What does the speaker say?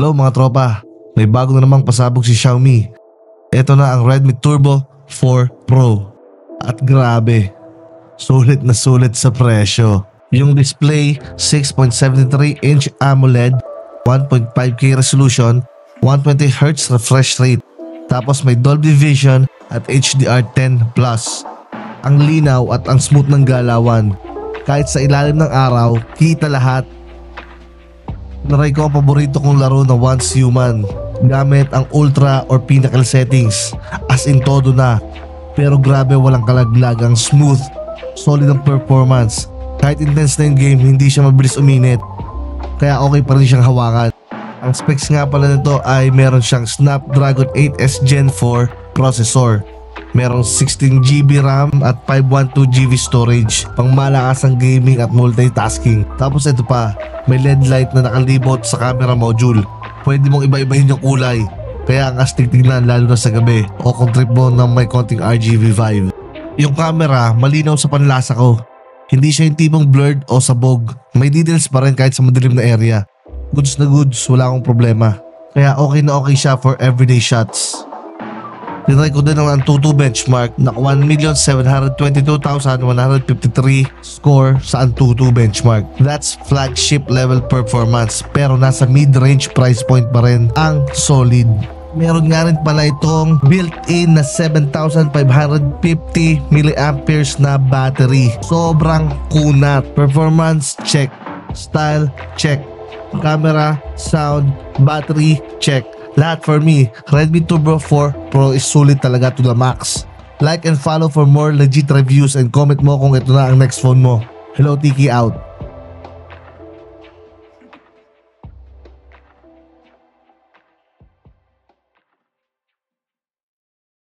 Hello mga tropa, may bago na namang pasabog si Xiaomi. Ito na ang Redmi Turbo 4 Pro. At grabe, sulit na sulit sa presyo. Yung display, 6.73-inch AMOLED, 1.5K resolution, 120Hz refresh rate. Tapos may Dolby Vision at HDR10+. Ang linaw at ang smooth ng galawan. Kahit sa ilalim ng araw, kita lahat. Naray ko ang paborito kong laro na Once Human gamit ang ultra or pinnacle settings, as in todo na. Pero grabe, walang kalaglagang smooth, solid ang performance. Kahit intense na yung game, hindi siya mabilis uminit, kaya okay pa rin siyang hawakan. Ang specs nga pala nito ay meron siyang Snapdragon 8s Gen 4 processor, merong 16GB RAM at 512GB storage, pang malakasang gaming at multitasking. Tapos ito pa, may LED light na nakalibot sa camera module. Pwede mong iba-ibahin yung kulay, kaya ang astig tignan lalo na sa gabi o kung trip mo na may konting RGB vibe. Yung camera, malinaw sa panlasa ko. Hindi siya yung tipong blurred o sabog. May details pa rin kahit sa madilim na area. Goods na goods, wala akong problema. Kaya okay na okay siya for everyday shots. Tinry ko din ang Antutu benchmark na 1,722,153 score sa Antutu benchmark. That's flagship level performance, pero nasa mid-range price point pa rin ang solid. Meron nga rin pala itong built-in na 7,550 mAh na battery. Sobrang kunat. Performance check, style check, camera, sound, battery check. Lahat for me. Redmi Turbo 4 Pro is sulit talaga to the max. Like and follow for more legit reviews and comment mo kung ito na ang next phone mo. Hello Tiki out.